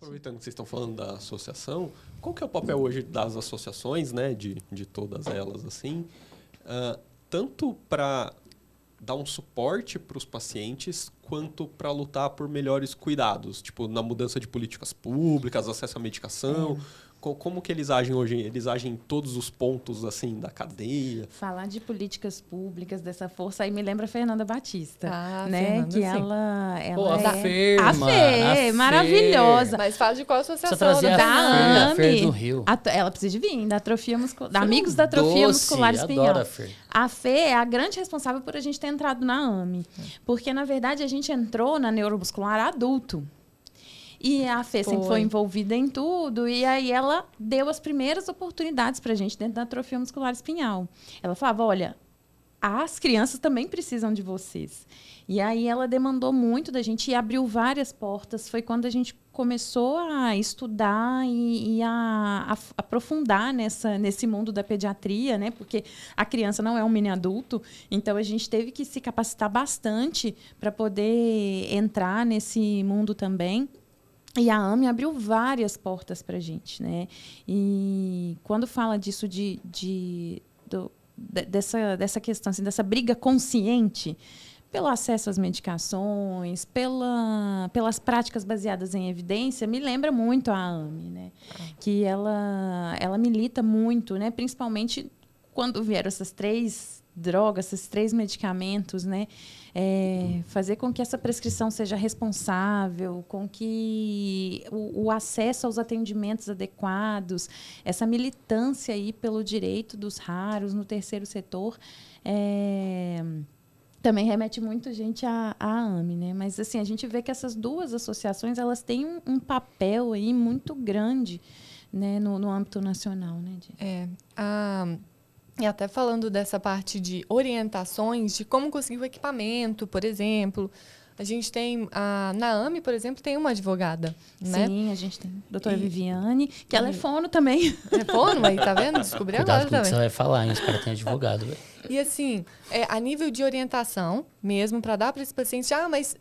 Aproveitando que vocês estão falando da associação, qual que é o papel hoje das associações, né, de todas elas, assim, tanto para dar um suporte para os pacientes, quanto para lutar por melhores cuidados, tipo, na mudança de políticas públicas, acesso à medicação. Como que eles agem hoje? Eles agem em todos os pontos, assim, da cadeia? Falar de políticas públicas, dessa força, aí me lembra a Fernanda Batista, né? Fernanda, que sim. ela Pô, a é... Fer, a mano, Fê, maravilhosa. Mas fala de qual associação? Precisa trazer Da a Fer AME. do Rio. Ela precisa de vir, da atrofia muscular, da Amigos da Atrofia Muscular Espinhal. Adoro a Fer. A Fê é a grande responsável por a gente ter entrado na AME. Porque, na verdade, a gente entrou na neuromuscular adulto. E a Fê sempre foi envolvida em tudo. E aí ela deu as primeiras oportunidades para a gente dentro da atrofia muscular espinhal. Ela falava, olha, as crianças também precisam de vocês. E aí ela demandou muito da gente e abriu várias portas. Foi quando a gente começou a estudar e a aprofundar nesse mundo da pediatria, né? Porque a criança não é um mini adulto, então a gente teve que se capacitar bastante para poder entrar nesse mundo também. E a AME abriu várias portas para a gente, né? E quando fala disso dessa questão, assim, dessa briga consciente pelo acesso às medicações, pelas práticas baseadas em evidência, me lembra muito a AME, né? Que ela milita muito, né? Principalmente quando vieram essas 3 drogas, esses 3 medicamentos, né? Fazer com que essa prescrição seja responsável, com que o acesso aos atendimentos adequados, essa militância aí pelo direito dos raros no terceiro setor, também remete muito gente à AME, né? Mas assim, a gente vê que essas 2 associações elas têm um papel aí muito grande, né, no âmbito nacional, né? E até falando dessa parte de orientações, de como conseguir o equipamento, por exemplo, a gente tem, na AME, por exemplo, tem uma advogada, né? Sim, a gente tem a doutora Viviane, que ela é fono também. É fono, aí, tá vendo? Descobri agora Cuidado com o que também. você vai falar, hein? Os caras têm advogado, velho. E assim, a nível de orientação mesmo, para dar para esse paciente, mas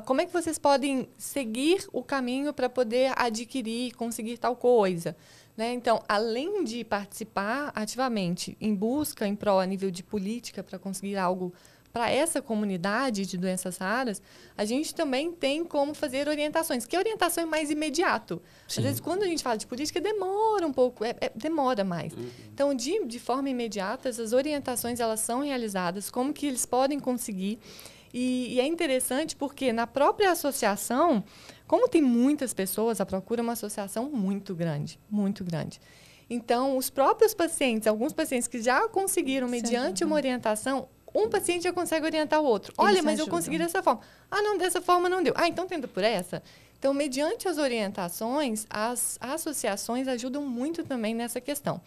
como é que vocês podem seguir o caminho para poder adquirir, conseguir tal coisa? Né? Então, além de participar ativamente em busca, em prol a nível de política para conseguir algo para essa comunidade de doenças raras, a gente também tem como fazer orientações, que a orientação é mais imediato. Sim. Às vezes, quando a gente fala de política, demora um pouco, demora mais. Então, de forma imediata, essas orientações elas são realizadas, como que eles podem conseguir. E é interessante porque na própria associação, como tem muitas pessoas, a Procura é uma associação muito grande, muito grande. Então, os próprios pacientes, alguns pacientes que já conseguiram, mediante uma orientação, um paciente já consegue orientar o outro. Olha, mas eu consegui dessa forma. Não, dessa forma não deu. Então tenta por essa. Então, mediante as orientações, as associações ajudam muito também nessa questão.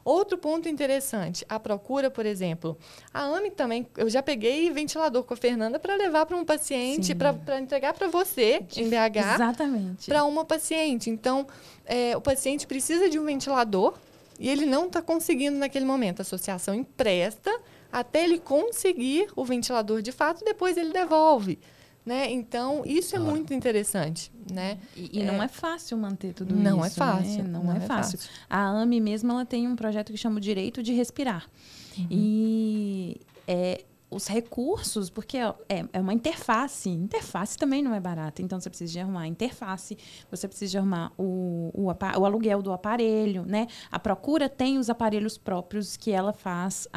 Outro ponto interessante, a Procura, por exemplo. A AME também, eu já peguei ventilador com a Fernanda para levar para um paciente, para entregar para você, em BH. Exatamente. Para uma paciente. Então, o paciente precisa de um ventilador e ele não está conseguindo naquele momento. A associação empresta até ele conseguir o ventilador de fato, depois ele devolve. Né? Então, isso é muito interessante. Né? E não é fácil manter tudo isso. Não é fácil. Né? Não é fácil. A AME mesmo ela tem um projeto que chama o Direito de Respirar. E os recursos, porque é uma interface. Interface também não é barata. Então, você precisa de arrumar a interface, você precisa de arrumar o aluguel do aparelho. Né? A Procura tem os aparelhos próprios que ela faz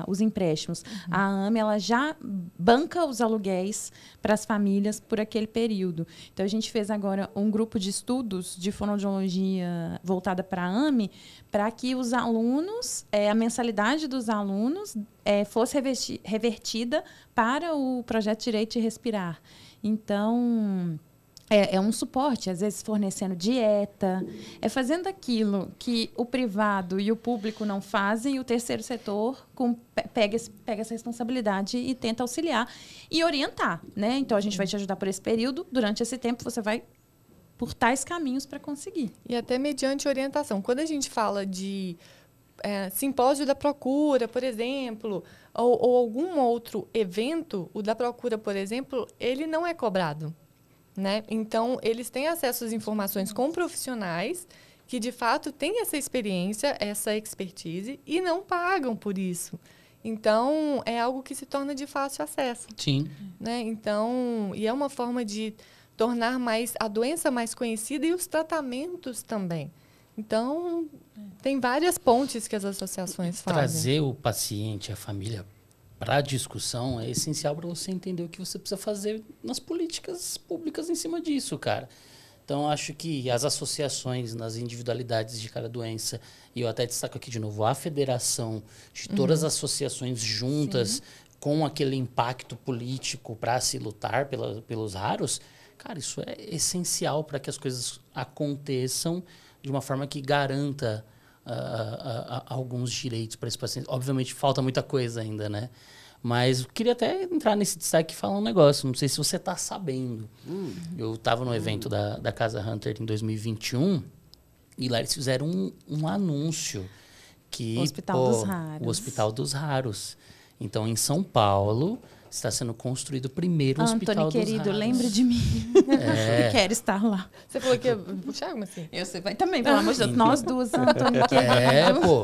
os empréstimos. A AME ela já banca os aluguéis para as famílias por aquele período. Então, a gente fez agora um grupo de estudos de fonoaudiologia voltada para a AME, para que os alunos, a mensalidade dos alunos fosse revertida para o projeto Direito de Respirar. Então, é um suporte, às vezes fornecendo dieta, fazendo aquilo que o privado e o público não fazem, e o terceiro setor pega essa responsabilidade e tenta auxiliar e orientar. Né? Então, a gente vai te ajudar por esse período, durante esse tempo você vai por tais caminhos para conseguir. E até mediante orientação. Quando a gente fala de simpósio da Procura, por exemplo, ou algum outro evento, o da Procura, por exemplo, ele não é cobrado. né? Então, eles têm acesso às informações com profissionais que, de fato, têm essa experiência, essa expertise e não pagam por isso. Então, é algo que se torna de fácil acesso. Sim. Né? Então, e é uma forma de tornar a doença mais conhecida e os tratamentos também. Então, tem várias pontes que as associações fazem. Trazer o paciente, a família, para a discussão é essencial para você entender o que você precisa fazer nas políticas públicas em cima disso, cara. Então, acho que as associações nas individualidades de cada doença, e eu até destaco aqui de novo, a federação de todas as associações juntas com aquele impacto político para se lutar pelos raros, cara, isso é essencial para que as coisas aconteçam de uma forma que garanta alguns direitos para esse paciente. Obviamente, falta muita coisa ainda, né? Mas eu queria até entrar nesse destaque e falar um negócio. Não sei se você está sabendo. Eu estava no evento da Casa Hunter em 2021 e lá eles fizeram um anúncio que... O Hospital dos Raros. O Hospital dos Raros. Então, em São Paulo, está sendo construído o primeiro Hospital dos Raros. Antônio, querido, lembra de mim. Eu quero estar lá. Você falou que ia puxar, como assim? Você vai também, pelo amor de Deus. Nós duas, Antônio, querido. Pô.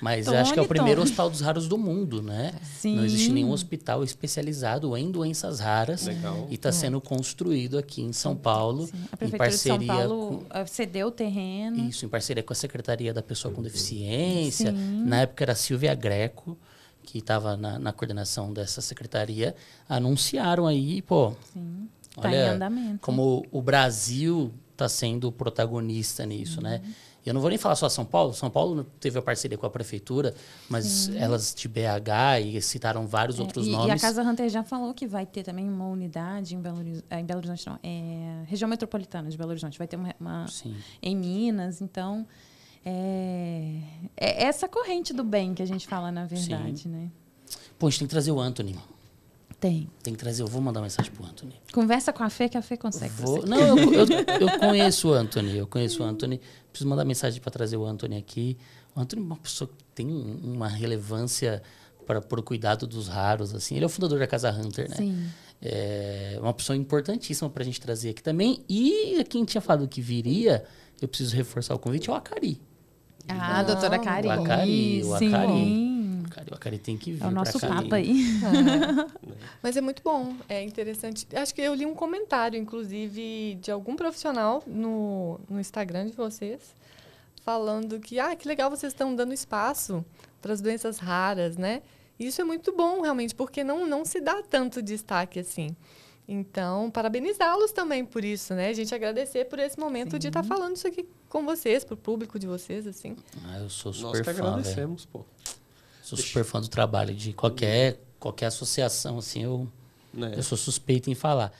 Mas eu acho que é o primeiro Hospital dos Raros do mundo, né? Sim. Não existe nenhum hospital especializado em doenças raras. Legal. E está sendo construído aqui em São Paulo, Sim. A em Prefeitura parceria de São Paulo cedeu o terreno. Isso, em parceria com a Secretaria da Pessoa com Deficiência. Na época era a Silvia Greco, que estava na coordenação dessa secretaria. Anunciaram aí, pô... Sim. Tá em Olha andamento. como o Brasil está sendo o protagonista nisso, né? Eu não vou nem falar só São Paulo. São Paulo teve a parceria com a prefeitura, mas elas de BH e citaram vários outros nomes. E a Casa Hunter já falou que vai ter também uma unidade em Belo Horizonte, não, região metropolitana de Belo Horizonte. Vai ter uma em Minas, então é essa corrente do bem que a gente fala, na verdade, né? Pô, a gente tem que trazer o Anthony. Tem. Tem que trazer. Eu vou mandar uma mensagem pro Anthony. Conversa com a Fê, que a Fê consegue. Não, eu conheço o Anthony. Eu conheço o Anthony. Preciso mandar mensagem para trazer o Anthony aqui. O Anthony é uma pessoa que tem uma relevância para o cuidado dos raros, assim. Ele é o fundador da Casa Hunter, né? Sim. É uma pessoa importantíssima para a gente trazer aqui também. E quem tinha falado que viria, eu preciso reforçar o convite, é o Acari. Ah, doutora Cari. O Acari. Sim. O Acari tem que vir. É o nosso pra cá. papo aí. Mas é muito bom, é interessante. Acho que eu li um comentário, inclusive, de algum profissional no Instagram de vocês, falando que legal, vocês estão dando espaço para as doenças raras, né? Isso é muito bom, realmente, porque não se dá tanto destaque assim. Então, parabenizá-los também por isso, né? A gente agradecer por esse momento de estar falando isso aqui com vocês, para o público de vocês, assim. Eu sou Nós super que fã, agradecemos, pô. Sou super fã do trabalho de qualquer associação, assim, eu sou suspeito em falar.